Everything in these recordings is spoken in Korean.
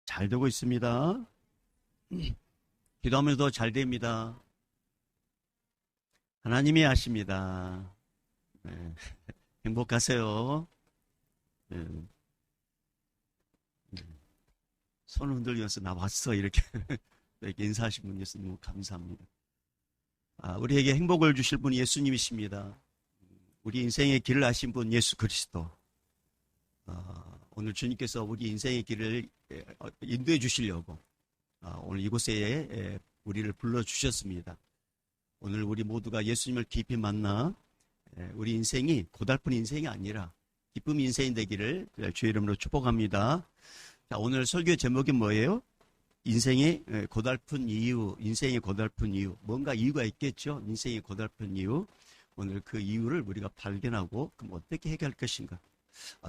잘 되고 있습니다. 기도하면서도 잘 됩니다. 하나님이 하십니다. 네. 행복하세요. 네. 네. 손을 흔들면서 나 왔어 이렇게 인사하신 분이 있어서 너무 감사합니다. 우리에게 행복을 주실 분이 예수님이십니다. 우리 인생의 길을 아신 분 예수 그리스도. 오늘 주님께서 우리 인생의 길을 인도해 주시려고 오늘 이곳에 우리를 불러주셨습니다. 오늘 우리 모두가 예수님을 깊이 만나 우리 인생이 고달픈 인생이 아니라 기쁨 인생이 되기를 주의 이름으로 축복합니다. 자, 오늘 설교 제목이 뭐예요? 인생의 고달픈 이유, 인생의 고달픈 이유. 뭔가 이유가 있겠죠? 인생의 고달픈 이유. 오늘 그 이유를 우리가 발견하고 그럼 어떻게 해결할 것인가?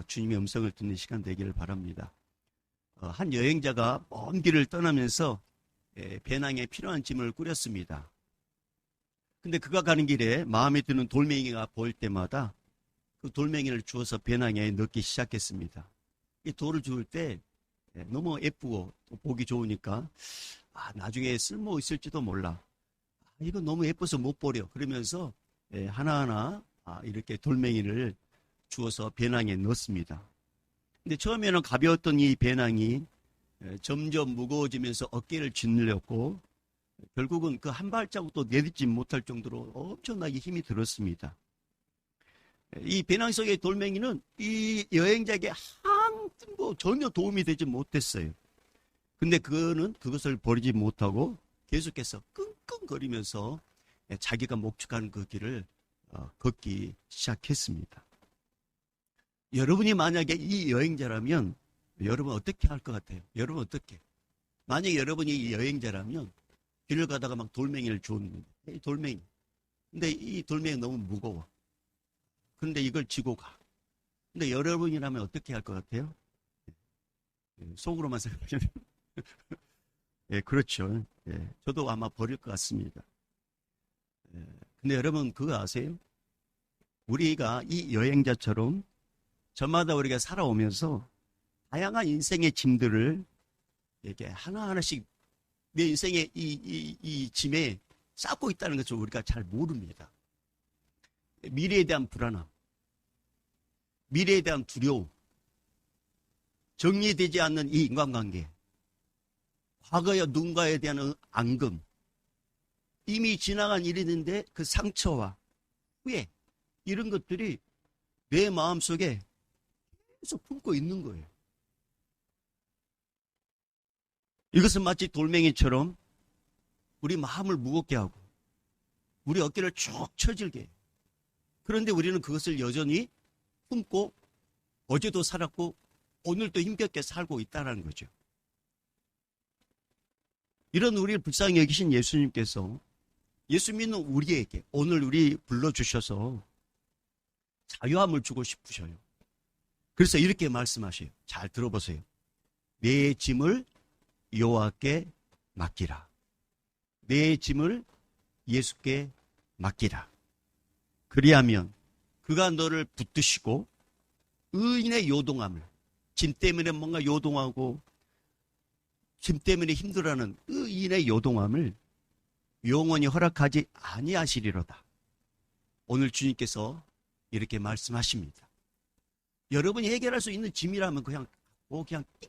주님의 음성을 듣는 시간 되기를 바랍니다. 한 여행자가 먼 길을 떠나면서 배낭에 필요한 짐을 꾸렸습니다. 근데 그가 가는 길에 마음에 드는 돌멩이가 보일 때마다 그 돌멩이를 주워서 배낭에 넣기 시작했습니다. 이 돌을 주울 때 너무 예쁘고 보기 좋으니까 나중에 쓸모 있을지도 몰라. 이거 너무 예뻐서 못 버려. 그러면서 하나하나 이렇게 돌멩이를 주워서 배낭에 넣습니다. 근데 처음에는 가벼웠던 이 배낭이 점점 무거워지면서 어깨를 짓눌렸고 결국은 그 한 발자국도 내딛지 못할 정도로 엄청나게 힘이 들었습니다. 이 배낭 속의 돌멩이는 이 여행자에게 전혀 도움이 되지 못했어요. 근데 그는 그것을 버리지 못하고 계속해서 끙끙거리면서 자기가 목축한 그 길을 걷기 시작했습니다. 여러분이 만약에 이 여행자라면 여러분 어떻게 할 것 같아요? 여러분 어떻게? 만약에 여러분이 이 여행자라면 길을 가다가 막 돌멩이를 주웠는데 돌멩이. 근데 이 돌멩이 너무 무거워. 그런데 이걸 지고 가. 근데 여러분이라면 어떻게 할 것 같아요? 속으로만 생각하면 그렇죠. 저도 아마 버릴 것 같습니다. 근데 여러분 그거 아세요? 우리가 이 여행자처럼 저마다 우리가 살아오면서 다양한 인생의 짐들을 이렇게 하나하나씩 내 인생의 이 짐에 쌓고 있다는 것을 우리가 잘 모릅니다. 미래에 대한 불안함, 미래에 대한 두려움, 정리되지 않는 이 인간관계, 과거의 누군가에 대한 앙금, 이미 지나간 일이 있는데 그 상처와 후회, 이런 것들이 내 마음속에 계속 품고 있는 거예요. 이것은 마치 돌멩이처럼 우리 마음을 무겁게 하고 우리 어깨를 쭉 처질게 해요. 그런데 우리는 그것을 여전히 품고 어제도 살았고 오늘도 힘겹게 살고 있다는 거죠. 이런 우리를 불쌍히 여기신 예수님께서 예수 믿는 우리에게 오늘 우리 불러주셔서 자유함을 주고 싶으셔요. 그래서 이렇게 말씀하셔요. 잘 들어보세요. 내 짐을 여호와께 맡기라. 내 짐을 예수께 맡기라. 그리하면 그가 너를 붙드시고 의인의 요동함을, 짐 때문에 뭔가 요동하고 짐 때문에 힘들어하는 의인의 요동함을 영원히 허락하지 아니하시리로다. 오늘 주님께서 이렇게 말씀하십니다. 여러분이 해결할 수 있는 짐이라면 그냥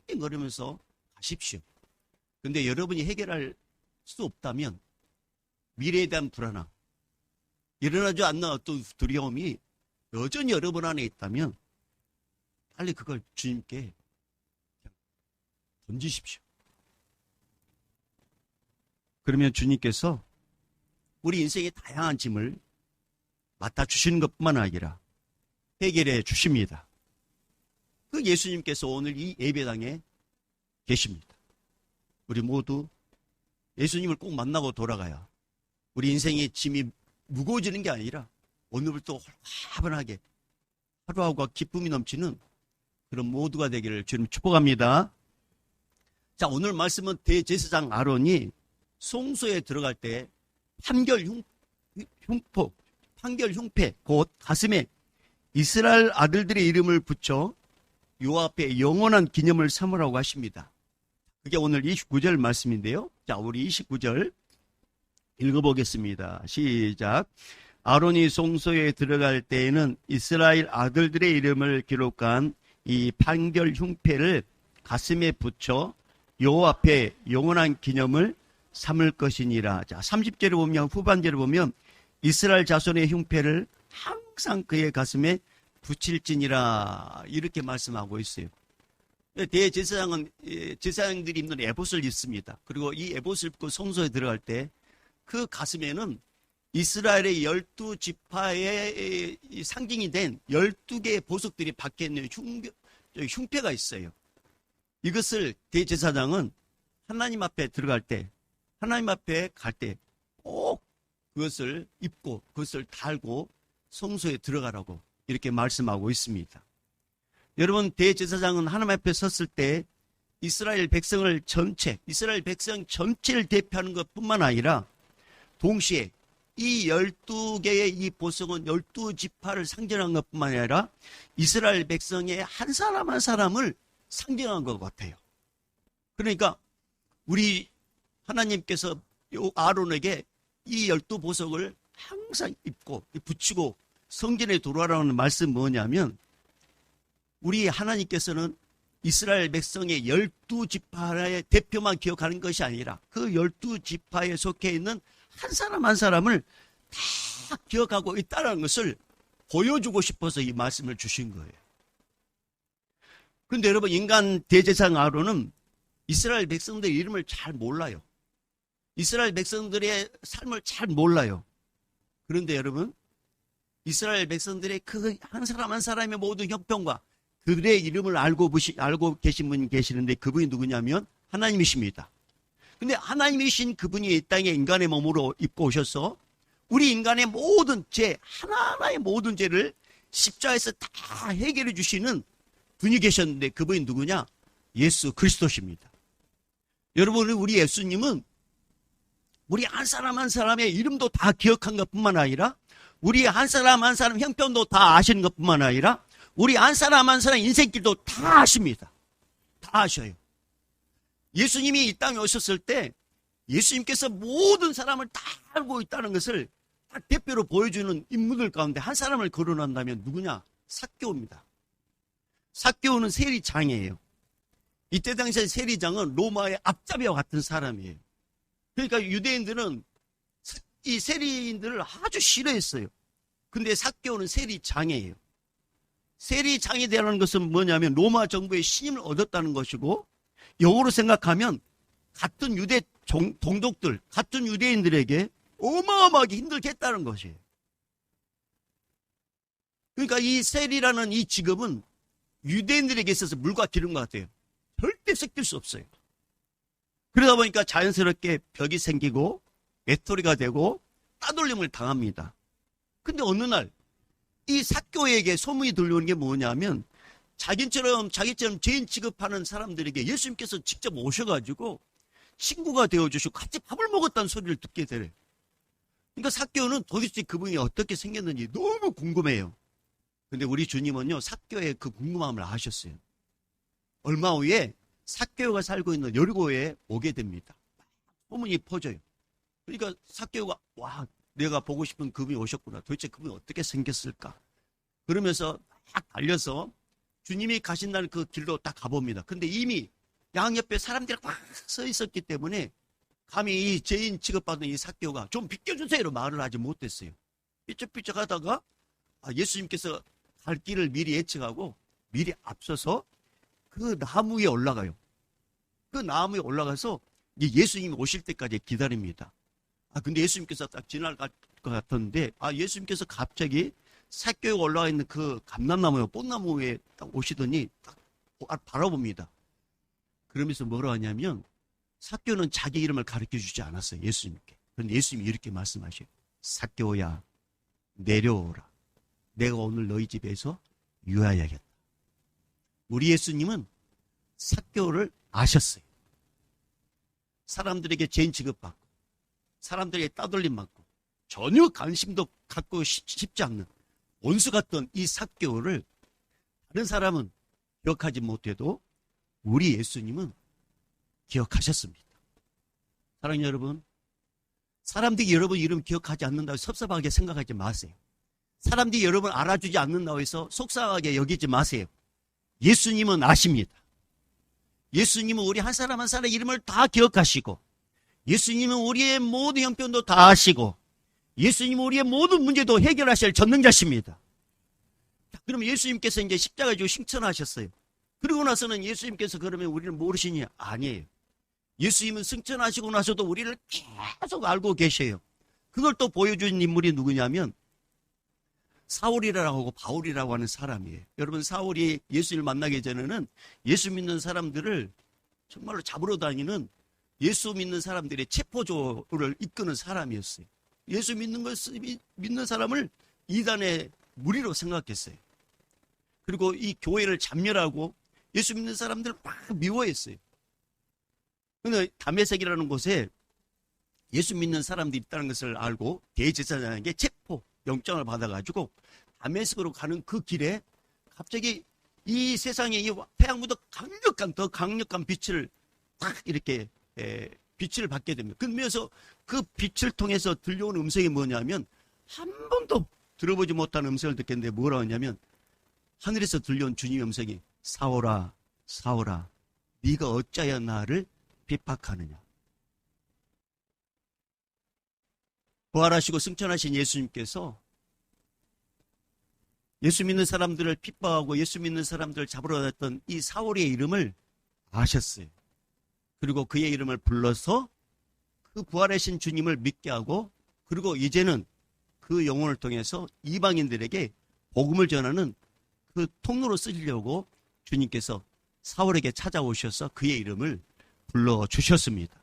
띵띵거리면서 가십시오. 근데 여러분이 해결할 수 없다면 미래에 대한 불안함, 일어나지 않는 어떤 두려움이 여전히 여러분 안에 있다면 빨리 그걸 주님께 던지십시오. 그러면 주님께서 우리 인생의 다양한 짐을 맡아주시는 것뿐만 아니라 해결해 주십니다. 그 예수님께서 오늘 이 예배당에 계십니다. 우리 모두 예수님을 꼭 만나고 돌아가야 우리 인생의 짐이 무거워지는 게 아니라 오늘부터 화분하게 하루하루가 기쁨이 넘치는 그런 모두가 되기를 주님 축복합니다. 자, 오늘 말씀은 대제사장 아론이 성소에 들어갈 때 판결 흉패 곧 가슴에 이스라엘 아들들의 이름을 붙여 요 앞에 영원한 기념을 삼으라고 하십니다. 그게 오늘 29절 말씀인데요. 자, 우리 29절 읽어보겠습니다. 시작. 아론이 성소에 들어갈 때에는 이스라엘 아들들의 이름을 기록한 이 판결 흉패를 가슴에 붙여 여호와 앞에 영원한 기념을 삼을 것이니라. 자, 30절에 보면, 후반절에 보면 이스라엘 자손의 흉패를 항상 그의 가슴에 붙일지니라, 이렇게 말씀하고 있어요. 대제사장은 제사장들이 입는 에봇을 입습니다. 그리고 이 에봇을 입고 성소에 들어갈 때 그 가슴에는 이스라엘의 12지파의 상징이 된 12개의 보석들이 박혀있는 흉패가 있어요. 이것을 대제사장은 하나님 앞에 들어갈 때, 하나님 앞에 갈 때 꼭 그것을 입고 그것을 달고 성소에 들어가라고 이렇게 말씀하고 있습니다. 여러분, 대제사장은 하나님 앞에 섰을 때 이스라엘 백성 전체를 대표하는 것뿐만 아니라 동시에 이 12개의 이 보석은 12지파를 상징한 것뿐만 아니라 이스라엘 백성의 한 사람 한 사람을 상징한 것 같아요. 그러니까 우리 하나님께서 아론에게 이 12보석을 항상 입고 붙이고 성전에 들어와라는 말씀은 뭐냐면, 우리 하나님께서는 이스라엘 백성의 12지파의 대표만 기억하는 것이 아니라 그 12지파에 속해 있는 한 사람 한 사람을 다 기억하고 있다는 것을 보여주고 싶어서 이 말씀을 주신 거예요. 그런데 여러분, 인간 대제사장 아론은 이스라엘 백성들의 이름을 잘 몰라요. 이스라엘 백성들의 삶을 잘 몰라요. 그런데 여러분, 이스라엘 백성들의 그 한 사람 한 사람의 모든 형편과 그들의 이름을 알고 계신 분이 계시는데, 그분이 누구냐면 하나님이십니다. 근데 하나님이신 그분이 이 땅에 인간의 몸으로 입고 오셔서 우리 인간의 모든 죄, 하나하나의 모든 죄를 십자가에서 다 해결해 주시는 분이 계셨는데, 그분이 누구냐? 예수 그리스도십니다. 여러분, 우리 예수님은 우리 한 사람 한 사람의 이름도 다 기억한 것뿐만 아니라 우리 한 사람 한 사람 형편도 다 아시는 것뿐만 아니라 우리 한 사람 한 사람 인생길도 다 아십니다. 다 아셔요. 예수님이 이 땅에 오셨을 때 예수님께서 모든 사람을 다 알고 있다는 것을 딱 대표로 보여주는 인물들 가운데 한 사람을 거론한다면 누구냐? 삭개오입니다. 삭개오는 세리장이에요. 이때 당시에 세리장은 로마의 앞잡이와 같은 사람이에요. 그러니까 유대인들은 이 세리인들을 아주 싫어했어요. 근데 삭개오는 세리장이에요. 세리장이 되라는 것은 뭐냐면 로마 정부의 신임을 얻었다는 것이고, 영어로 생각하면 같은 유대 동독들, 같은 유대인들에게 어마어마하게 힘들게 했다는 것이에요. 그러니까 이 세리라는 이 직업은 유대인들에게 있어서 물과 기름 같아요. 절대 섞일 수 없어요. 그러다 보니까 자연스럽게 벽이 생기고 외톨이가 되고 따돌림을 당합니다. 근데 어느 날 이 삭개오에게 소문이 들려오는 게 뭐냐면, 자기처럼 죄인 취급하는 사람들에게 예수님께서 직접 오셔가지고 친구가 되어주시고 같이 밥을 먹었다는 소리를 듣게 되래요. 그러니까 삭개오는 도대체 그분이 어떻게 생겼는지 너무 궁금해요. 근데 우리 주님은요, 삭개오의 그 궁금함을 아셨어요. 얼마 후에 삭개오가 살고 있는 여리고에 오게 됩니다. 소문이 퍼져요. 그러니까 삭개오가, 와, 내가 보고 싶은 그분이 오셨구나. 도대체 그분이 어떻게 생겼을까? 그러면서 딱 달려서 주님이 가신다는 그 길로 딱 가봅니다. 근데 이미 양옆에 사람들이 꽉 서 있었기 때문에 감히 이 죄인 취급받는 이 삭개오가 좀 비켜주세요로 말을 하지 못했어요. 삐쩍삐쩍 하다가 예수님께서 갈 길을 미리 예측하고 미리 앞서서 그 나무 위에 올라가요. 그 나무에 올라가서 예수님이 오실 때까지 기다립니다. 근데 예수님께서 딱 지나갈 것 같았는데, 예수님께서 갑자기 삭개오가 올라가 있는 그 감람나무에, 뽕나무 위에 딱 오시더니 딱 바라봅니다. 그러면서 뭐라 하냐면, 삭개오는 자기 이름을 가르쳐 주지 않았어요, 예수님께. 그런데 예수님이 이렇게 말씀하셔요. 삭개오야, 내려오라. 내가 오늘 너희 집에서 유하야겠다. 우리 예수님은 삭개오를 아셨어요. 사람들에게 죄인 취급받고 사람들에게 따돌림 받고 전혀 관심도 갖고 싶지 않는 원수 같던 이 삭개오를 다른 사람은 기억하지 못해도 우리 예수님은 기억하셨습니다. 사랑하는 여러분, 사람들이 여러분 이름 기억하지 않는다고 섭섭하게 생각하지 마세요. 사람들이 여러분 알아주지 않는다고 해서 속상하게 여기지 마세요. 예수님은 아십니다. 예수님은 우리 한 사람 한 사람 이름을 다 기억하시고, 예수님은 우리의 모든 형편도 다 아시고, 예수님은 우리의 모든 문제도 해결하실 전능자십니다. 그러면 예수님께서 이제 십자가에 지고 승천하셨어요. 그러고 나서는 예수님께서 그러면 우리를 모르시니? 아니에요. 예수님은 승천하시고 나서도 우리를 계속 알고 계셔요. 그걸 또 보여준 인물이 누구냐면 사울이라고 하고 바울이라고 하는 사람이에요. 여러분, 사울이 예수님을 만나기 전에는 예수 믿는 사람들을 정말로 잡으러 다니는 예수 믿는 사람들의 체포조를 이끄는 사람이었어요. 예수 믿는 사람을 이단의 무리로 생각했어요. 그리고 이 교회를 잡멸하고 예수 믿는 사람들을 막 미워했어요. 그런데 다메섹이라는 곳에 예수 믿는 사람들이 있다는 것을 알고 대제사장에게 체포 영장을 받아가지고 다메섹으로 가는 그 길에 갑자기 이 세상에 이 태양보다 더 강력한 빛을 딱 이렇게 빛을 받게 됩니다. 그러면서 그 빛을 통해서 들려오는 음성이 뭐냐면 한 번도 들어보지 못한 음성을 듣겠는데 뭐라고 하냐면 하늘에서 들려온 주님의 음성이 사울아 사울아 네가 어찌하여 나를 핍박하느냐. 부활하시고 승천하신 예수님께서 예수 믿는 사람들을 핍박하고 예수 믿는 사람들을 잡으러 다녔던 이 사울의 이름을 아셨어요. 그리고 그의 이름을 불러서 그 부활하신 주님을 믿게 하고, 그리고 이제는 그 영혼을 통해서 이방인들에게 복음을 전하는 그 통로로 쓰시려고 주님께서 사울에게 찾아오셔서 그의 이름을 불러주셨습니다.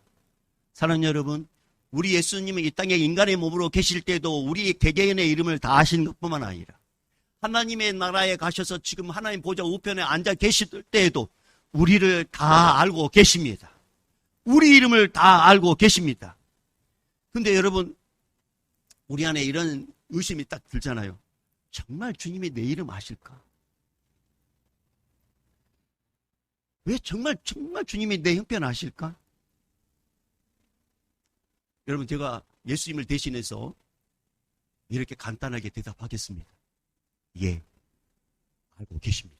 사랑하는 여러분, 우리 예수님은 이 땅에 인간의 몸으로 계실 때도 우리 개개인의 이름을 다 아시는 것뿐만 아니라 하나님의 나라에 가셔서 지금 하나님 보좌 우편에 앉아 계실 때에도 우리를 다 알고 계십니다. 우리 이름을 다 알고 계십니다. 근데 여러분, 우리 안에 이런 의심이 딱 들잖아요. 정말 주님이 내 이름 아실까? 왜 정말 주님이 내 형편 아실까? 여러분, 제가 예수님을 대신해서 이렇게 간단하게 대답하겠습니다. 예, 알고 계십니다.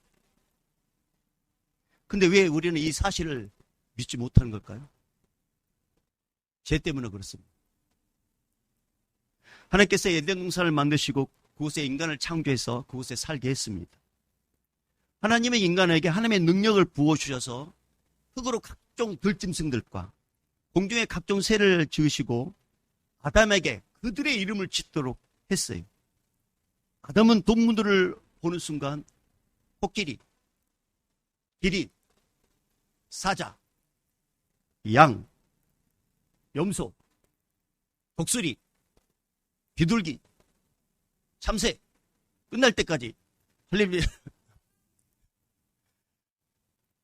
근데 왜 우리는 이 사실을 믿지 못하는 걸까요? 죄 때문에 그렇습니다. 하나님께서 에덴 동산을 만드시고 그곳에 인간을 창조해서 그곳에 살게 했습니다. 하나님의 인간에게 하나님의 능력을 부어주셔서 흙으로 각종 들짐승들과 공중의 각종 새를 지으시고 아담에게 그들의 이름을 짓도록 했어요. 아담은 동물들을 보는 순간 코끼리, 기린, 사자, 양, 염소, 독수리, 비둘기, 참새, 끝날 때까지 할렐루야.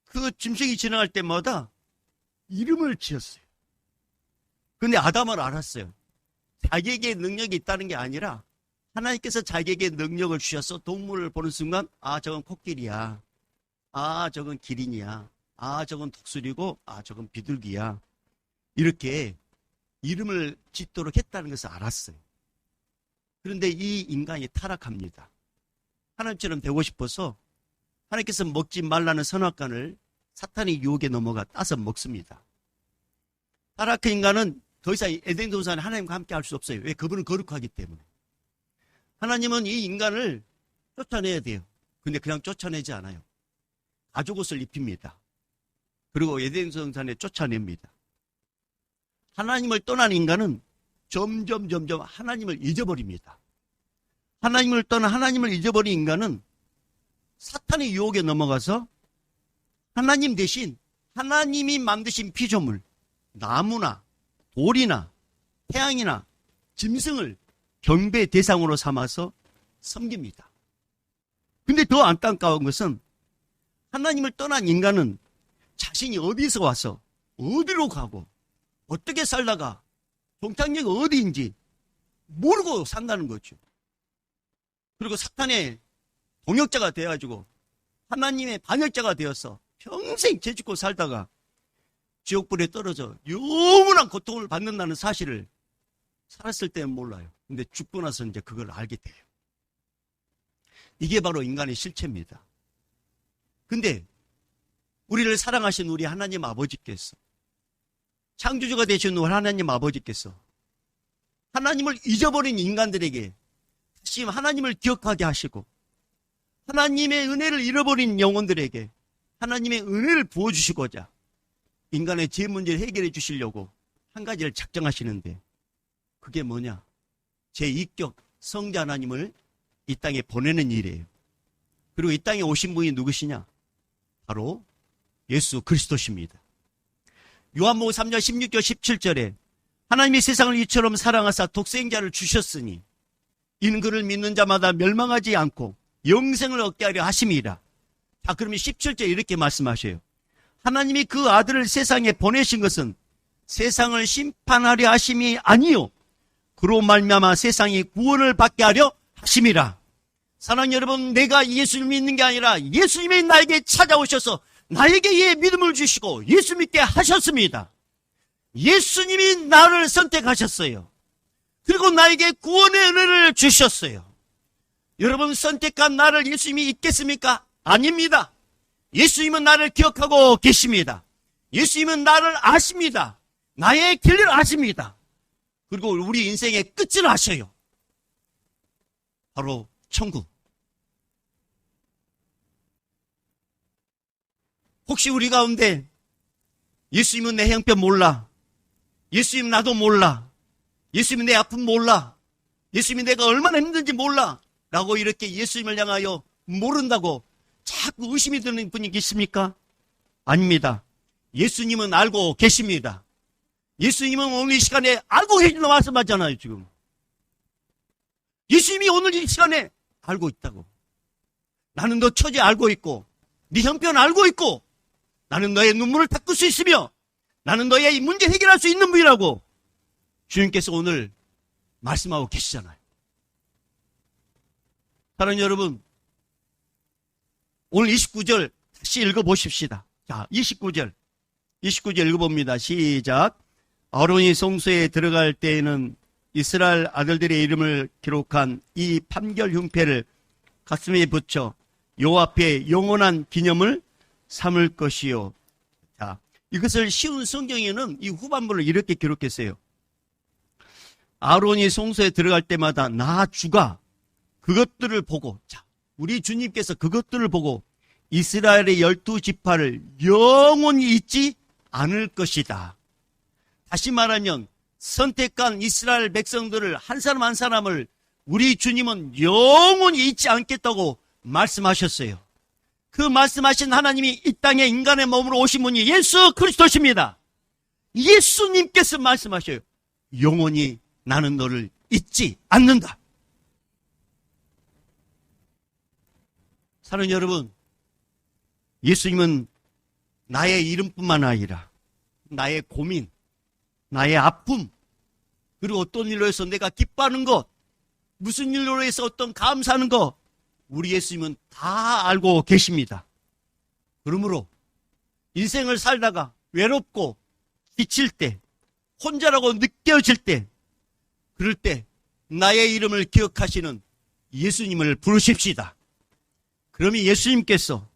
그 짐승이 지나갈 때마다 이름을 지었어요. 근데 아담은 알았어요. 자기에게 능력이 있다는 게 아니라 하나님께서 자기에게 능력을 주셔서 동물을 보는 순간 아, 저건 코끼리야. 아, 저건 기린이야. 아, 저건 독수리고 아, 저건 비둘기야. 이렇게 이름을 짓도록 했다는 것을 알았어요. 그런데 이 인간이 타락합니다. 하나님처럼 되고 싶어서 하나님께서 먹지 말라는 선악과를 사탄의 유혹에 넘어가 따서 먹습니다. 타락한 인간은 더 이상 에덴 동산에 하나님과 함께 할 수 없어요. 왜? 그분은 거룩하기 때문에. 하나님은 이 인간을 쫓아내야 돼요. 근데 그냥 쫓아내지 않아요. 가죽옷을 입힙니다. 그리고 에덴 동산에 쫓아냅니다. 하나님을 떠난 인간은 점점 하나님을 잊어버립니다. 하나님을 떠나 하나님을 잊어버린 인간은 사탄의 유혹에 넘어가서 하나님 대신 하나님이 만드신 피조물, 나무나 돌이나 태양이나 짐승을 경배 대상으로 삼아서 섬깁니다. 근데 더 안타까운 것은 하나님을 떠난 인간은 자신이 어디서 와서 어디로 가고 어떻게 살다가 종착역이 어디인지 모르고 산다는 거죠. 그리고 사탄의 동역자가 되어가지고 하나님의 반역자가 되어서 평생 죄짓고 살다가 지옥불에 떨어져 영원한 고통을 받는다는 사실을 살았을 때는 몰라요. 근데 죽고 나서 이제 그걸 알게 돼요. 이게 바로 인간의 실체입니다. 근데 우리를 사랑하신 우리 하나님 아버지께서, 창조주가 되신 우리 하나님 아버지께서 하나님을 잊어버린 인간들에게 다시 하나님을 기억하게 하시고, 하나님의 은혜를 잃어버린 영혼들에게 하나님의 은혜를 부어주시고자 인간의 죄 문제를 해결해 주시려고 한 가지를 작정하시는데, 그게 뭐냐? 제2격 성자 하나님을 이 땅에 보내는 일이에요. 그리고 이 땅에 오신 분이 누구시냐? 바로 예수 그리스도십니다. 요한복음 3장 16절 17절에 하나님이 세상을 이처럼 사랑하사 독생자를 주셨으니 이는 그를 믿는 자마다 멸망하지 않고 영생을 얻게 하려 하심이라. 자, 그러면 17절 이렇게 말씀하셔요. 하나님이 그 아들을 세상에 보내신 것은 세상을 심판하려 하심이 아니요 그로 말미암아 세상이 구원을 받게 하려 하심이라. 사랑하는 여러분, 내가 예수를 믿는 게 아니라 예수님이 나에게 찾아오셔서 나에게 이 믿음을 주시고 예수 믿게 하셨습니다. 예수님이 나를 선택하셨어요. 그리고 나에게 구원의 은혜를 주셨어요. 여러분, 선택한 나를 예수님이 잊겠습니까? 아닙니다. 예수님은 나를 기억하고 계십니다. 예수님은 나를 아십니다. 나의 길을 아십니다. 그리고 우리 인생의 끝을 아셔요. 바로 천국. 혹시 우리 가운데 예수님은 내 형편 몰라, 예수님 나도 몰라, 예수님은 내 아픔 몰라, 예수님이 내가 얼마나 힘든지 몰라 라고 이렇게 예수님을 향하여 모른다고 자꾸 의심이 드는 분이 계십니까? 아닙니다. 예수님은 알고 계십니다. 예수님은 오늘 이 시간에 알고 계신다고 말씀하잖아요. 지금 예수님이 오늘 이 시간에 알고 있다고. 나는 너 처지 알고 있고 네 형편 알고 있고 나는 너의 눈물을 닦을 수 있으며 나는 너의 문제 해결할 수 있는 분이라고 주님께서 오늘 말씀하고 계시잖아요. 사랑하는 여러분, 오늘 29절 다시 읽어보십시다. 자, 29절 읽어봅니다. 시작. 아론이 성소에 들어갈 때에는 이스라엘 아들들의 이름을 기록한 이 판결 흉패를 가슴에 붙여 여호와 앞에 영원한 기념을 삼을 것이요. 자, 이것을 쉬운 성경에는 이 후반부를 이렇게 기록했어요. 아론이 성소에 들어갈 때마다 나 주가 그것들을 보고, 자, 우리 주님께서 그것들을 보고 이스라엘의 12지파를 영원히 잊지 않을 것이다. 다시 말하면 선택한 이스라엘 백성들을 한 사람 한 사람을 우리 주님은 영원히 잊지 않겠다고 말씀하셨어요. 그 말씀하신 하나님이 이 땅에 인간의 몸으로 오신 분이 예수 그리스도십니다. 예수님께서 말씀하셔요. 영원히 나는 너를 잊지 않는다. 사랑하는 여러분, 예수님은 나의 이름뿐만 아니라 나의 고민, 나의 아픔, 그리고 어떤 일로 해서 내가 기뻐하는 것, 무슨 일로 해서 어떤 감사하는 것, 우리 예수님은 다 알고 계십니다. 그러므로 인생을 살다가 외롭고 지칠 때, 혼자라고 느껴질 때, 그럴 때 나의 이름을 기억하시는 예수님을 부르십시다. 그러면 예수님께서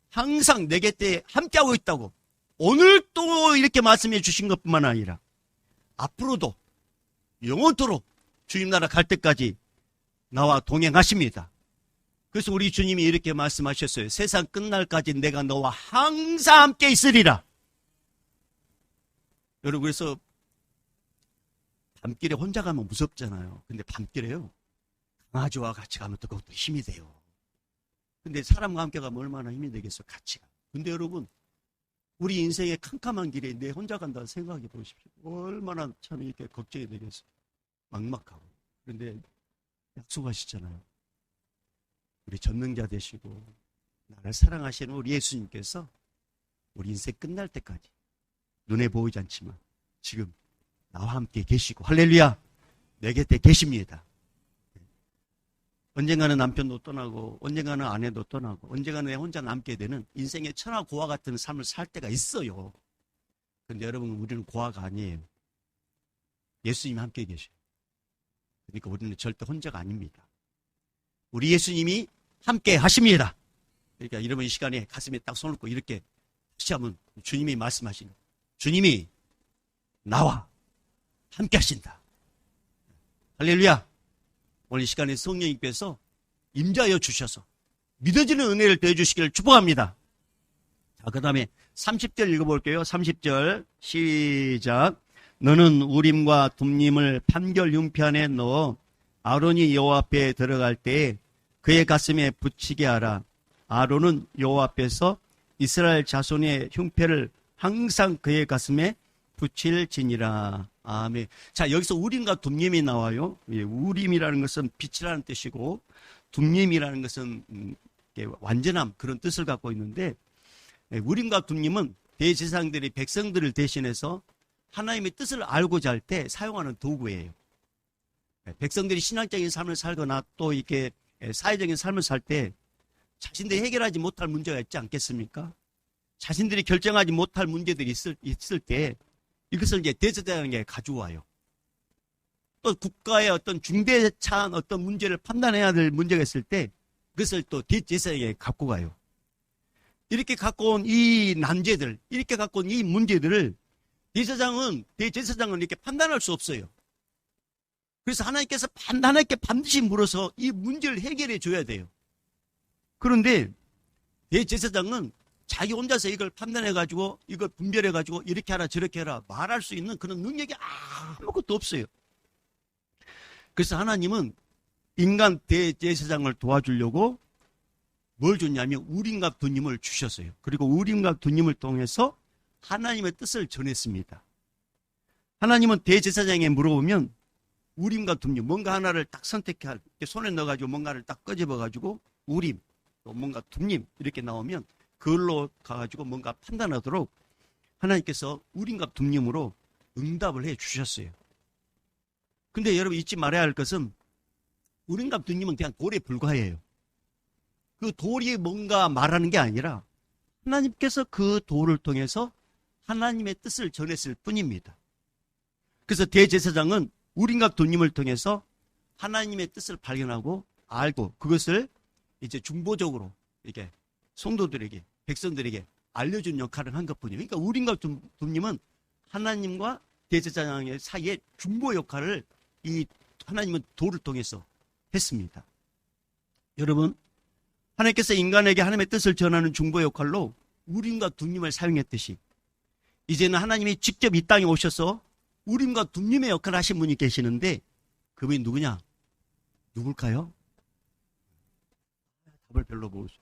항상 내 곁에 함께하고 있다고 오늘 또 이렇게 말씀해 주신 것뿐만 아니라 앞으로도 영원토록 주님 나라 갈 때까지 나와 동행하십니다. 그래서 우리 주님이 이렇게 말씀하셨어요. 세상 끝날까지 내가 너와 항상 함께 있으리라. 여러분, 그래서 밤길에 혼자 가면 무섭잖아요. 근데 밤길에요, 강아지와 같이 가면 또 그것도 힘이 돼요. 근데 사람과 함께 가면 얼마나 힘이 되겠어, 같이 가. 근데 여러분, 우리 인생의 캄캄한 길에 내 혼자 간다는 생각해 보십시오. 얼마나 참 이렇게 걱정이 되겠어요. 막막하고. 그런데 약속하시잖아요. 우리 전능자 되시고 나를 사랑하시는 우리 예수님께서 우리 인생 끝날 때까지 눈에 보이지 않지만 지금 나와 함께 계시고, 할렐루야, 내 곁에 계십니다. 언젠가는 남편도 떠나고 언젠가는 아내도 떠나고 언젠가는 내 혼자 남게 되는 인생의 천하고와 같은 삶을 살 때가 있어요. 근데 여러분, 우리는 고아가 아니에요. 예수님이 함께 계셔요. 그러니까 우리는 절대 혼자가 아닙니다. 우리 예수님이 함께 하십니다. 그러니까 여러분, 이 시간에 가슴에 딱 손을 얹고 이렇게 다시 한번 주님이 말씀하시는, 주님이 나와 함께 하신다. 할렐루야. 오늘 이 시간에 성령님께서 임자하여 주셔서 믿어지는 은혜를 더해주시기를 축복합니다. 자, 그 다음에 30절 읽어볼게요. 30절 시작. 너는 우림과 둠림을 판결 융패 안에 넣어 아론이 여호와 앞에 들어갈 때 그의 가슴에 붙이게 하라. 아론은 여호와 앞에서 이스라엘 자손의 흉패를 항상 그의 가슴에 붙일지니라. 아멘. 자, 여기서 우림과 둠림이 나와요. 우림이라는 것은 빛이라는 뜻이고, 둠림이라는 것은 완전함, 그런 뜻을 갖고 있는데, 우림과 둠림은 대제사장들이 백성들을 대신해서 하나님의 뜻을 알고자 할 때 사용하는 도구예요. 백성들이 신앙적인 삶을 살거나 또 이렇게 사회적인 삶을 살 때 자신들이 해결하지 못할 문제가 있지 않겠습니까? 자신들이 결정하지 못할 문제들이 있을 때 이것을 이제 대제사장에게 가져와요. 또 국가의 어떤 중대차한 어떤 문제를 판단해야 될 문제가 있을 때 그것을 또 대제사장에게 갖고 가요. 이렇게 갖고 온 이 난제들, 이렇게 갖고 온 이 문제들을 대제사장은 이렇게 판단할 수 없어요. 그래서 하나님께서 하나님께 반드시 물어서 이 문제를 해결해 줘야 돼요. 그런데 대제사장은 자기 혼자서 이걸 판단해가지고 이걸 분별해가지고 이렇게 하라 저렇게 하라 말할 수 있는 그런 능력이 아무것도 없어요. 그래서 하나님은 인간 대제사장을 도와주려고 뭘 줬냐면 우림과 둠림을 주셨어요. 그리고 우림과 둠림을 통해서 하나님의 뜻을 전했습니다. 하나님은 대제사장에게 물어보면 우림과 둠림, 뭔가 하나를 딱 선택할 때 손에 넣어가지고 뭔가를 딱 끄집어가지고 우림, 또 뭔가 둠림 이렇게 나오면 그걸로 가가지고 뭔가 판단하도록 하나님께서 우림과 둠림으로 응답을 해 주셨어요. 근데 여러분 잊지 말아야 할 것은 우림과 둠림은 그냥 돌에 불과해요. 그 돌이 뭔가 말하는 게 아니라 하나님께서 그 돌을 통해서 하나님의 뜻을 전했을 뿐입니다. 그래서 대제사장은 우림과 둠림을 통해서 하나님의 뜻을 발견하고 알고 그것을 이제 중보적으로 이렇게 성도들에게 백성들에게 알려준 역할을 한 것뿐이에요. 그러니까 우림과 둠림은 하나님과 대제사장의 사이에 중보 역할을 이 하나님은 돌을 통해서 했습니다. 여러분, 하나님께서 인간에게 하나님의 뜻을 전하는 중보 역할로 우림과 둠림을 사용했듯이 이제는 하나님이 직접 이 땅에 오셔서 우림과 둠림의 역할을 하신 분이 계시는데 그분이 누구냐? 누굴까요? 답을 별로 모르죠.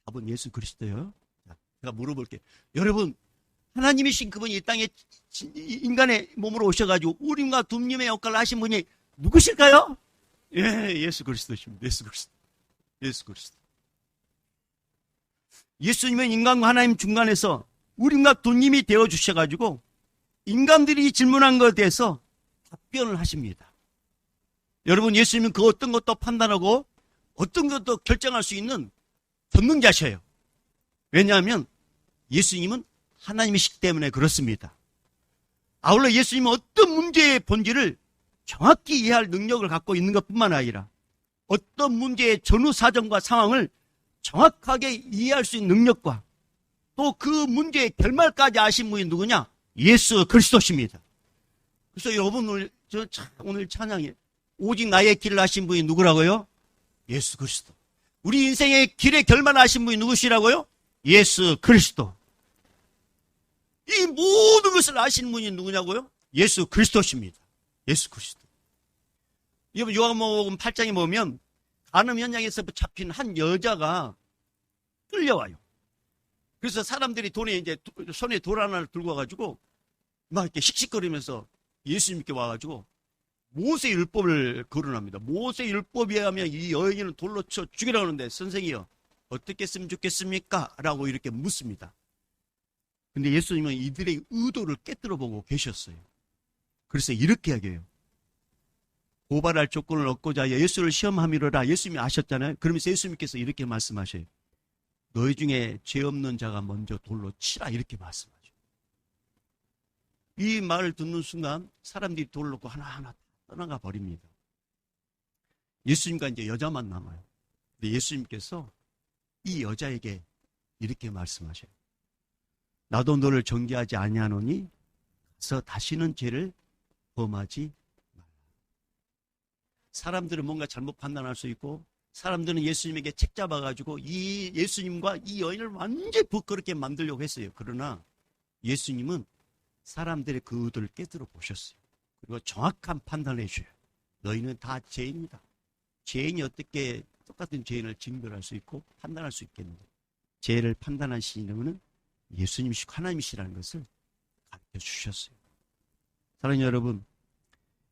답은 예수 그리스도예요. 제가 물어볼게요. 여러분, 하나님이신 그분이 이 땅에 인간의 몸으로 오셔가지고 우림과 둠림의 역할을 하신 분이 누구실까요? 예, 예수 그리스도십니다. 예수 그리스도. 예수 그리스도. 예수님은 인간과 하나님 중간에서 우림과 둠림이 되어주셔가지고 인간들이 질문한 것에 대해서 답변을 하십니다. 여러분, 예수님은 그 어떤 것도 판단하고 어떤 것도 결정할 수 있는 전능자셔요. 왜냐하면 예수님은 하나님이시기 때문에 그렇습니다. 아울러 예수님은 어떤 문제의 본질을 정확히 이해할 능력을 갖고 있는 것뿐만 아니라 어떤 문제의 전후 사정과 상황을 정확하게 이해할 수 있는 능력과 또 그 문제의 결말까지 아신 분이 누구냐? 예수 그리스도십니다. 그래서 여러분 오늘 찬양에 오직 나의 길을 아신 분이 누구라고요? 예수 그리스도. 우리 인생의 길의 결말 아신 분이 누구시라고요? 예수 그리스도. 이 모든 것을 아시는 분이 누구냐고요? 예수 그리스도십니다. 예수 그리스도. 여러분 요한복음 8장에 보면 간음 현장에서 잡힌 한 여자가 끌려와요. 그래서 사람들이 손에 돌 하나를 들고 와가지고 막 이렇게 씩씩거리면서 예수님께 와가지고 모세 율법을 거론합니다. 모세 율법에 의하면 이 여인을 돌로 쳐 죽이라고 하는데 선생이요 어떻게 했으면 좋겠습니까? 라고 이렇게 묻습니다. 근데 예수님은 이들의 의도를 깨뜨려 보고 계셨어요. 그래서 이렇게 이야기해요. 고발할 조건을 얻고자 예수를 시험함이로라. 예수님이 아셨잖아요. 그러면서 예수님께서 이렇게 말씀하셔요. 너희 중에 죄 없는 자가 먼저 돌로 치라. 이렇게 말씀하죠. 이 말을 듣는 순간 사람들이 돌을 놓고 하나하나 떠나가 버립니다. 예수님과 이제 여자만 남아요. 근데 예수님께서 이 여자에게 이렇게 말씀하셔요. 나도 너를 정죄하지 아니하노니 가서 다시는 죄를 범하지 말라. 사람들은 뭔가 잘못 판단할 수 있고, 사람들은 예수님에게 책 잡아가지고 이 예수님과 이 여인을 완전히 부끄럽게 만들려고 했어요. 그러나 예수님은 사람들의 그 의도를 깨뜨려 보셨어요. 그리고 정확한 판단을 해줘요. 너희는 다 죄인이다. 죄인이 어떻게 똑같은 죄인을 징별할 수 있고 판단할 수 있겠는데, 죄를 판단하시는 분은 예수님이시고 하나님이시라는 것을 가르쳐 주셨어요. 사랑하는 여러분,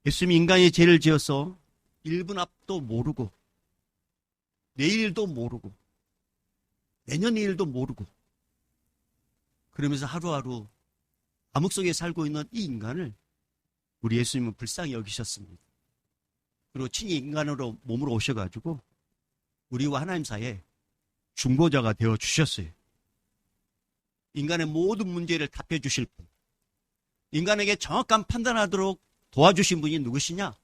예수님이 인간의 죄를 지어서 1분 앞도 모르고, 내일도 모르고, 내년 일도 모르고, 그러면서 하루하루 암흑 속에 살고 있는 이 인간을 우리 예수님은 불쌍히 여기셨습니다. 그리고 친히 인간으로 몸으로 오셔가지고 우리와 하나님 사이에 중보자가 되어 주셨어요. 인간의 모든 문제를 답해 주실 분, 인간에게 정확한 판단하도록 도와주신 분이 누구시냐?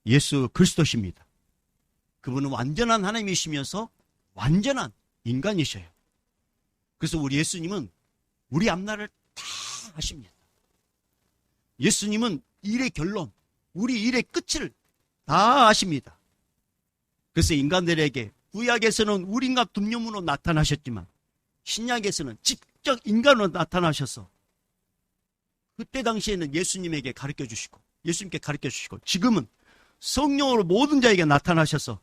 예수 그리스도십니다. 그분은 완전한 하나님이시면서 완전한 인간이셔요. 그래서 우리 예수님은 우리 앞날을 다 아십니다. 예수님은 일의 결론, 우리 일의 끝을 다 아십니다. 그래서 인간들에게 구약에서는 우린과 금융으로 나타나셨지만 신약에서는 직접 인간으로 나타나셔서 그때 당시에는 예수님에게 가르쳐 주시고, 예수님께 가르쳐 주시고, 지금은 성령으로 모든 자에게 나타나셔서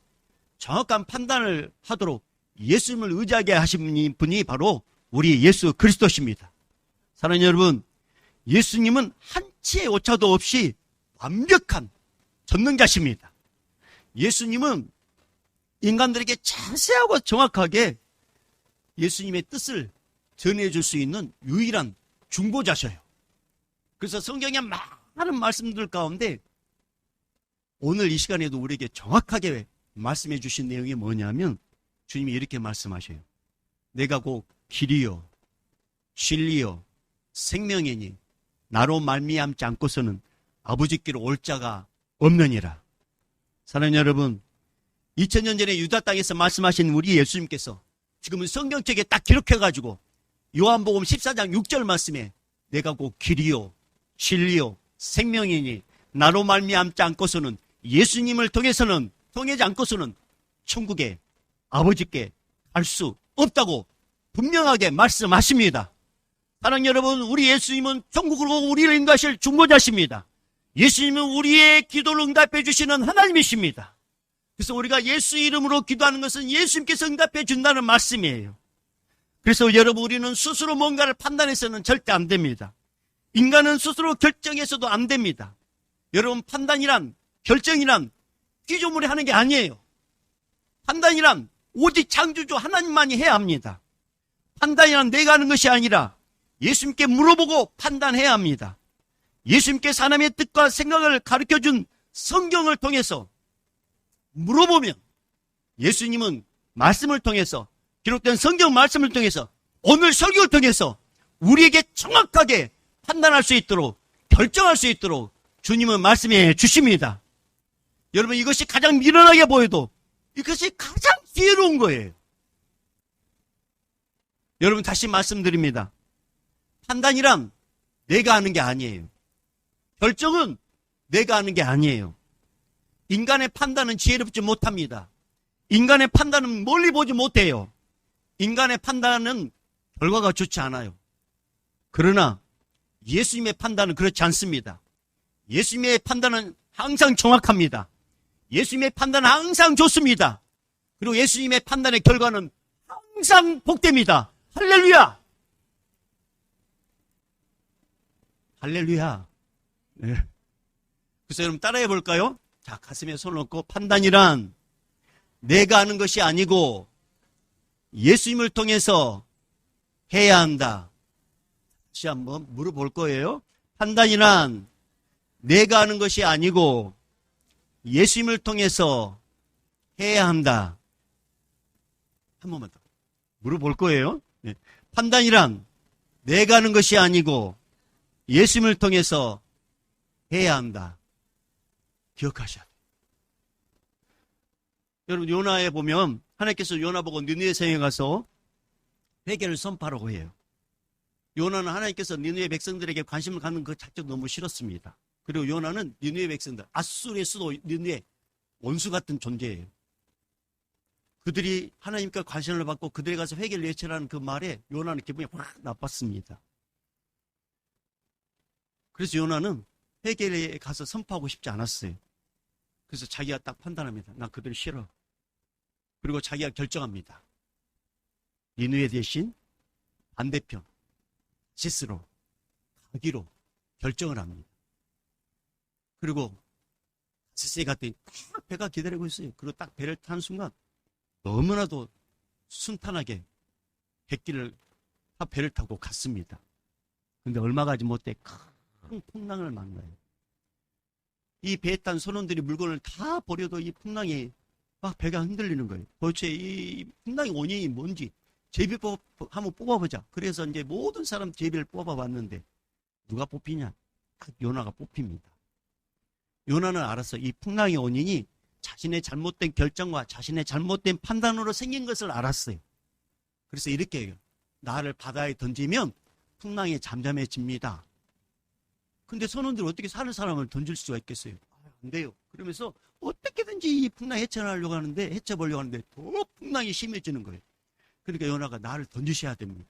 정확한 판단을 하도록 예수님을 의지하게 하신 분이 바로 우리 예수 그리스도십니다. 사랑하는 여러분, 예수님은 한치의 오차도 없이 완벽한 전능자십니다. 예수님은 인간들에게 자세하고 정확하게 예수님의 뜻을 전해줄 수 있는 유일한 중보자셔요. 그래서 성경의 많은 말씀들 가운데 오늘 이 시간에도 우리에게 정확하게 말씀해 주신 내용이 뭐냐면, 주님이 이렇게 말씀하셔요. 내가 곧 길이요 진리요 생명이니 나로 말미암지 않고서는 아버지께로 올 자가 없느니라. 사랑하는 여러분, 2000년 전에 유다 땅에서 말씀하신 우리 예수님께서 지금은 성경책에 딱 기록해가지고 요한복음 14장 6절 말씀에 내가 곧 길이요 진리요 생명이니 나로 말미암지 않고서는, 예수님을 통하지 않고서는 천국에 아버지께 갈 수 없다고 분명하게 말씀하십니다. 사랑하는 여러분, 우리 예수님은 천국으로 우리를 인도하실 중보자십니다. 예수님은 우리의 기도를 응답해 주시는 하나님이십니다. 그래서 우리가 예수 이름으로 기도하는 것은 예수님께서 응답해 준다는 말씀이에요. 그래서 여러분, 우리는 스스로 뭔가를 판단해서는 절대 안 됩니다. 인간은 스스로 결정해서도 안 됩니다. 여러분, 판단이란, 결정이란 피조물이 하는 게 아니에요. 판단이란 오직 창조주 하나님만이 해야 합니다. 판단이란 내가 하는 것이 아니라 예수님께 물어보고 판단해야 합니다. 예수님께서 하나님의 뜻과 생각을 가르쳐준 성경을 통해서 물어보면, 예수님은 말씀을 통해서, 기록된 성경 말씀을 통해서, 오늘 설교를 통해서 우리에게 정확하게 판단할 수 있도록, 결정할 수 있도록 주님은 말씀해 주십니다. 여러분, 이것이 가장 미련하게 보여도 이것이 가장 지혜로운 거예요. 여러분, 다시 말씀드립니다. 판단이란 내가 하는 게 아니에요. 결정은 내가 하는 게 아니에요. 인간의 판단은 지혜롭지 못합니다. 인간의 판단은 멀리 보지 못해요. 인간의 판단은 결과가 좋지 않아요. 그러나 예수님의 판단은 그렇지 않습니다. 예수님의 판단은 항상 정확합니다. 예수님의 판단은 항상 좋습니다. 그리고 예수님의 판단의 결과는 항상 복됩니다. 할렐루야! 할렐루야. 네. 그래서 여러분 따라해 볼까요? 자, 가슴에 손을 얹고, 판단이란 내가 하는 것이 아니고 예수님을 통해서 해야 한다. 다시 한번 물어볼 거예요. 판단이란 내가 하는 것이 아니고 예수님을 통해서 해야 한다. 한 번만 더 물어볼 거예요. 네. 판단이란 내가 하는 것이 아니고 예수님을 통해서 해야 한다. 기억하셔야 돼요. 여러분, 요나에 보면 하나님께서 요나 보고 니느웨 성에 가서 회개를 선포하라고 해요. 요나는 하나님께서 니느웨 백성들에게 관심을 갖는 그 자체도 너무 싫었습니다. 그리고 요나는 니느웨 백성들, 아수르의 수도 니느웨 원수 같은 존재예요. 그들이 하나님께 관심을 받고 그들에 가서 회개를 외치라는 그 말에 요나는 기분이 확 나빴습니다. 그래서 요나는 회개에 가서 선포하고 싶지 않았어요. 그래서 자기가 딱 판단합니다. 나 그들 싫어. 그리고 자기가 결정합니다. 니느웨 대신 반대편 시스로 가기로 결정을 합니다. 그리고 시스에 갔더니 딱 배가 기다리고 있어요. 그리고 딱 배를 타는 순간 너무나도 순탄하게 배를 타고 갔습니다. 근데 얼마 가지 못해 큰 풍랑을 만나요. 이 배에 탄 선원들이 물건을 다 버려도 이 풍랑이 막 배가 흔들리는 거예요. 도대체 이 풍랑의 원인이 뭔지 제비법 한번 뽑아보자. 그래서 이제 모든 사람 제비를 뽑아봤는데 누가 뽑히냐? 요나가 뽑힙니다. 요나는 알았어. 이 풍랑의 원인이 자신의 잘못된 결정과 자신의 잘못된 판단으로 생긴 것을 알았어요. 그래서 이렇게 해요. 나를 바다에 던지면 풍랑이 잠잠해집니다. 근데 선원들이 어떻게 사는 사람을 던질 수가 있겠어요? 안 돼요. 그러면서 어떻게든지 이 풍랑 헤쳐보려고 하는데 더 풍랑이 심해지는 거예요. 그러니까 요나가 나를 던지셔야 됩니다.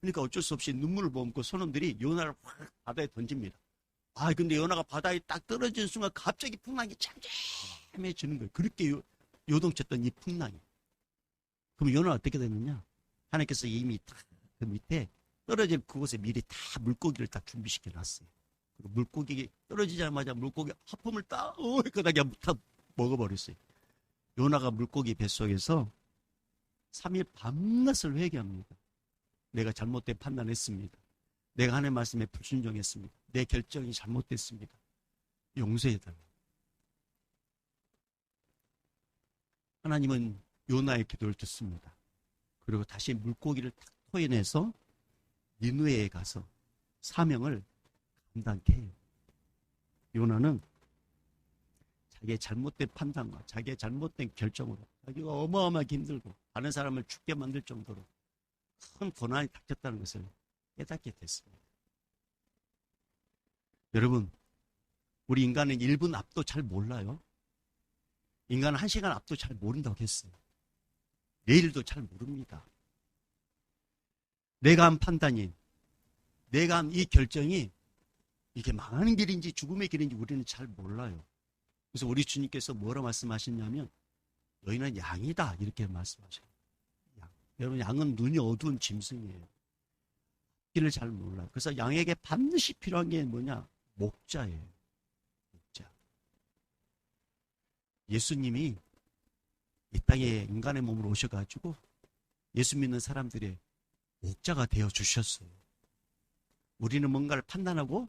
그러니까 어쩔 수 없이 눈물을 머금고 선원들이 요나를 확 바다에 던집니다. 근데 요나가 바다에 딱 떨어지는 순간 갑자기 풍랑이 잠잠해지는 거예요. 그렇게 요동쳤던 이 풍랑이. 그럼 요나가 어떻게 됐느냐? 하나님께서 이미 딱 그 밑에 떨어질 그곳에 미리 다 물고기를 딱 준비시켜 놨어요. 그리고 물고기 떨어지자마자 물고기 하품을 딱 그다가 다 먹어버렸어요. 요나가 물고기 뱃속에서 3일 밤낮을 회개합니다. 내가 잘못된 판단했습니다. 내가 하나님의 말씀에 불순종했습니다. 내 결정이 잘못됐습니다. 용서해달라. 하나님은 요나의 기도를 듣습니다. 그리고 다시 물고기를 탁 토해내서 니느웨에 가서 사명을 감당케 해요. 요나는 자기의 잘못된 판단과 자기의 잘못된 결정으로 자기가 어마어마하게 힘들고 다른 사람을 죽게 만들 정도로 큰 고난이 닥쳤다는 것을 깨닫게 됐습니다. 여러분, 우리 인간은 1분 앞도 잘 몰라요. 인간은 1시간 앞도 잘 모른다고 했어요. 내일도 잘 모릅니다. 내가 한 판단이, 내가 한 이 결정이 이게 망하는 길인지 죽음의 길인지 우리는 잘 몰라요. 그래서 우리 주님께서 뭐라 말씀하셨냐면 너희는 양이다 이렇게 말씀하셔요. 여러분, 양은 눈이 어두운 짐승이에요. 길을 잘 몰라요. 그래서 양에게 반드시 필요한 게 뭐냐? 목자예요. 목자. 예수님이 이 땅에 인간의 몸으로 오셔가지고 예수 믿는 사람들의 목자가 되어 주셨어요. 우리는 뭔가를 판단하고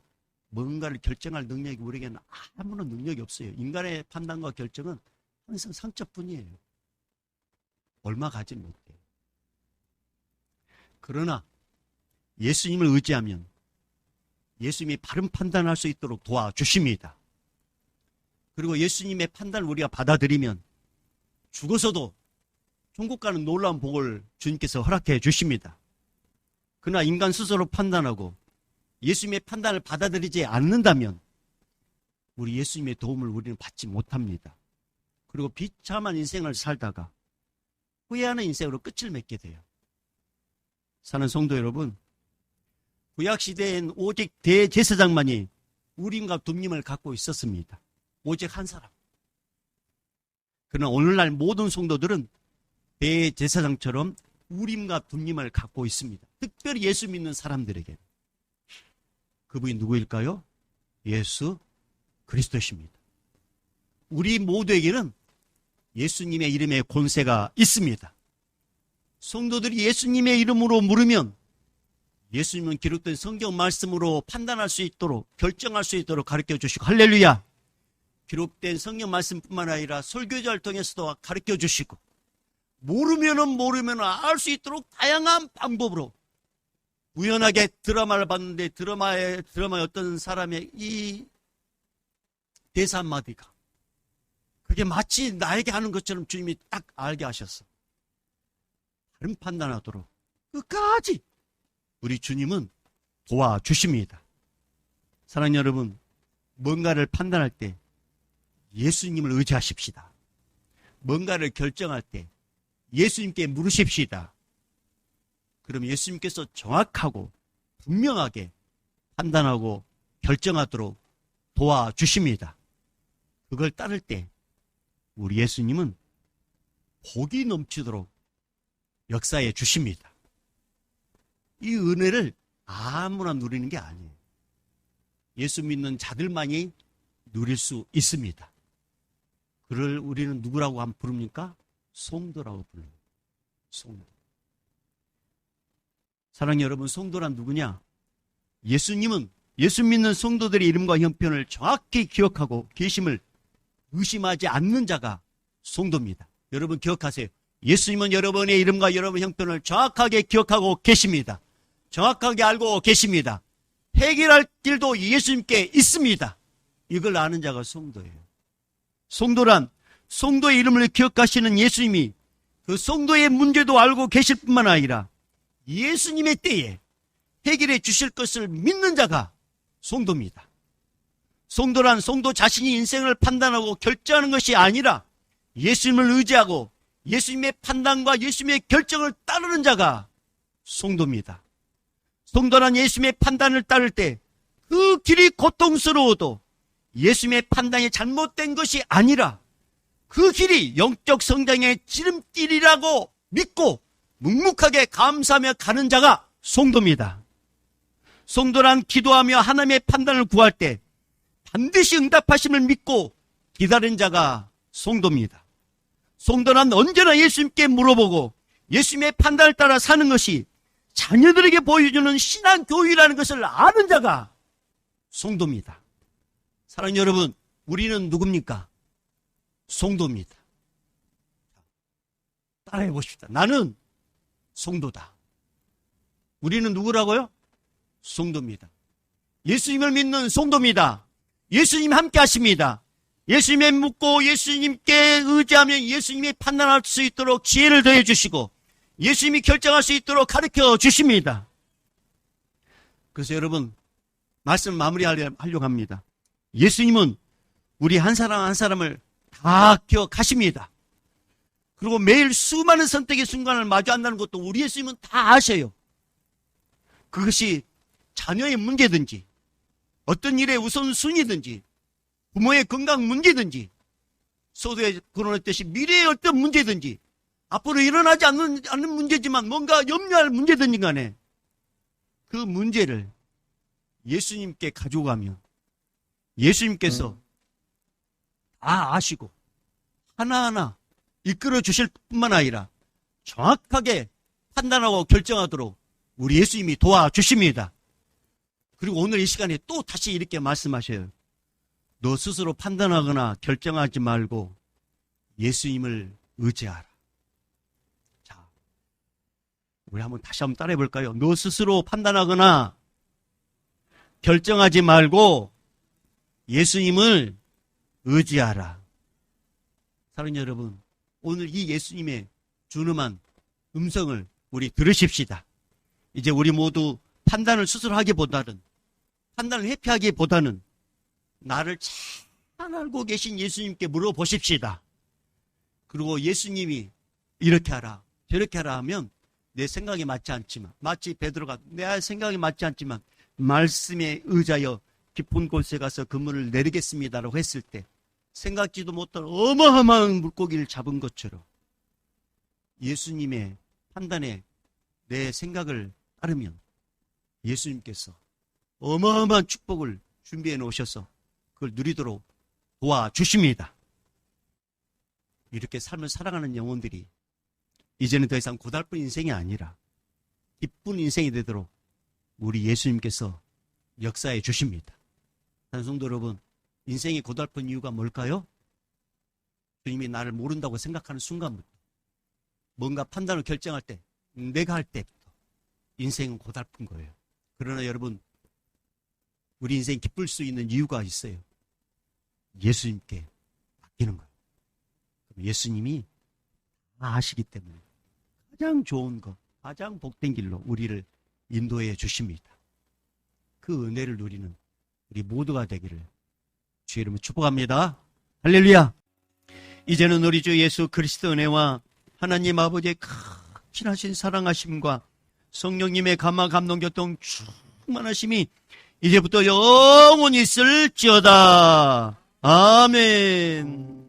뭔가를 결정할 능력이 우리에게는 아무런 능력이 없어요. 인간의 판단과 결정은 항상 상처뿐이에요. 얼마 가지 못해요. 그러나 예수님을 의지하면 예수님이 바른 판단할 수 있도록 도와주십니다. 그리고 예수님의 판단을 우리가 받아들이면 죽어서도 천국 가는 놀라운 복을 주님께서 허락해 주십니다. 그러나 인간 스스로 판단하고 예수님의 판단을 받아들이지 않는다면 우리 예수님의 도움을 우리는 받지 못합니다. 그리고 비참한 인생을 살다가 후회하는 인생으로 끝을 맺게 돼요. 사는 성도 여러분, 구약시대엔 오직 대제사장만이 우림과 둠림을 갖고 있었습니다. 오직 한 사람. 그러나 오늘날 모든 성도들은 대제사장처럼 우림과 둠림을 갖고 있습니다. 특별히 예수 믿는 사람들에게. 그분이 누구일까요? 예수 그리스도십니다. 우리 모두에게는 예수님의 이름에 권세가 있습니다. 성도들이 예수님의 이름으로 물으면 예수님은 기록된 성경 말씀으로 판단할 수 있도록, 결정할 수 있도록 가르쳐 주시고, 할렐루야! 기록된 성경 말씀뿐만 아니라 설교자를 통해서도 가르쳐 주시고, 모르면은 알 수 있도록 다양한 방법으로 우연하게 드라마를 봤는데 드라마의 어떤 사람의 이 대사 한마디가 그게 마치 나에게 하는 것처럼 주님이 딱 알게 하셨어. 다른 판단하도록 끝까지 우리 주님은 도와주십니다. 사랑하는 여러분, 뭔가를 판단할 때 예수님을 의지하십시다. 뭔가를 결정할 때 예수님께 물으십시다. 그럼 예수님께서 정확하고 분명하게 판단하고 결정하도록 도와주십니다. 그걸 따를 때 우리 예수님은 복이 넘치도록 역사해 주십니다. 이 은혜를 아무나 누리는 게 아니에요. 예수 믿는 자들만이 누릴 수 있습니다. 그를 우리는 누구라고 하면 부릅니까? 성도라고 불러요. 성도. 사랑하는 여러분, 성도란 누구냐? 예수님은 예수 믿는 성도들의 이름과 형편을 정확히 기억하고 계심을 의심하지 않는 자가 성도입니다. 여러분 기억하세요. 예수님은 여러분의 이름과 여러분의 형편을 정확하게 기억하고 계십니다. 정확하게 알고 계십니다. 해결할 길도 예수님께 있습니다. 이걸 아는 자가 성도예요. 성도란 성도의 이름을 기억하시는 예수님이 그 성도의 문제도 알고 계실 뿐만 아니라 예수님의 때에 해결해 주실 것을 믿는 자가 성도입니다. 성도란 성도 자신이 인생을 판단하고 결정하는 것이 아니라 예수님을 의지하고 예수님의 판단과 예수님의 결정을 따르는 자가 성도입니다. 성도란 예수님의 판단을 따를 때 그 길이 고통스러워도 예수님의 판단이 잘못된 것이 아니라 그 길이 영적 성장의 지름길이라고 믿고 묵묵하게 감사하며 가는 자가 성도입니다. 성도란 기도하며 하나님의 판단을 구할 때 반드시 응답하심을 믿고 기다린 자가 성도입니다. 성도란 언제나 예수님께 물어보고 예수님의 판단을 따라 사는 것이 자녀들에게 보여주는 신앙교육이라는 것을 아는 자가 성도입니다. 사랑하는 여러분, 우리는 누굽니까? 성도입니다. 따라해 보십시다. 나는 성도다. 우리는 누구라고요? 성도입니다. 예수님을 믿는 성도입니다. 예수님 함께 하십니다. 예수님에 묻고 예수님께 의지하면 예수님이 판단할 수 있도록 지혜를 더해 주시고 예수님이 결정할 수 있도록 가르쳐 주십니다. 그래서 여러분, 말씀 마무리하려고 합니다. 예수님은 우리 한 사람 한 사람을 다 기억하십니다. 그리고 매일 수많은 선택의 순간을 마주한다는 것도 우리 예수님은 다 아셔요. 그것이 자녀의 문제든지 어떤 일의 우선순위든지 부모의 건강 문제든지 소도에 거론했듯이 미래의 어떤 문제든지 앞으로 일어나지 않는 문제지만 뭔가 염려할 문제든지 간에 그 문제를 예수님께 가져가면 예수님께서 다 아시고 하나하나 이끌어 주실 뿐만 아니라 정확하게 판단하고 결정하도록 우리 예수님이 도와주십니다. 그리고 오늘 이 시간에 또 다시 이렇게 말씀하셔요. 너 스스로 판단하거나 결정하지 말고 예수님을 의지하라. 자, 우리 다시 한번 따라해 볼까요? 너 스스로 판단하거나 결정하지 말고 예수님을 의지하라. 사랑하는 여러분, 오늘 이 예수님의 준엄한 음성을 우리 들으십시다. 이제 우리 모두 판단을 스스로 하기보다는, 판단을 회피하기보다는 나를 잘 알고 계신 예수님께 물어보십시다. 그리고 예수님이 이렇게 하라 저렇게 하라 하면 내 생각에 맞지 않지만, 마치 베드로가 내 생각에 맞지 않지만 말씀에 의지하여 깊은 곳에 가서 그물을 내리겠습니다라고 했을 때 생각지도 못한 어마어마한 물고기를 잡은 것처럼 예수님의 판단에 내 생각을 따르면 예수님께서 어마어마한 축복을 준비해 놓으셔서 그걸 누리도록 도와주십니다. 이렇게 삶을 살아가는 영혼들이 이제는 더 이상 고달픈 인생이 아니라 기쁜 인생이 되도록 우리 예수님께서 역사해 주십니다. 성도 여러분, 인생이 고달픈 이유가 뭘까요? 주님이 나를 모른다고 생각하는 순간부터, 뭔가 판단을 결정할 때, 내가 할 때부터 인생은 고달픈 거예요. 그러나 여러분, 우리 인생 기쁠 수 있는 이유가 있어요. 예수님께 맡기는 거예요. 예수님이 다 아시기 때문에 가장 좋은 것, 가장 복된 길로 우리를 인도해 주십니다. 그 은혜를 누리는 우리 모두가 되기를 주의 이름으로 축복합니다. 할렐루야. 이제는 우리 주 예수 그리스도 은혜와 하나님 아버지의 크신하신 사랑하심과 성령님의 감화 감동 교통 충만하심이 이제부터 영원히 있을지어다. 아멘.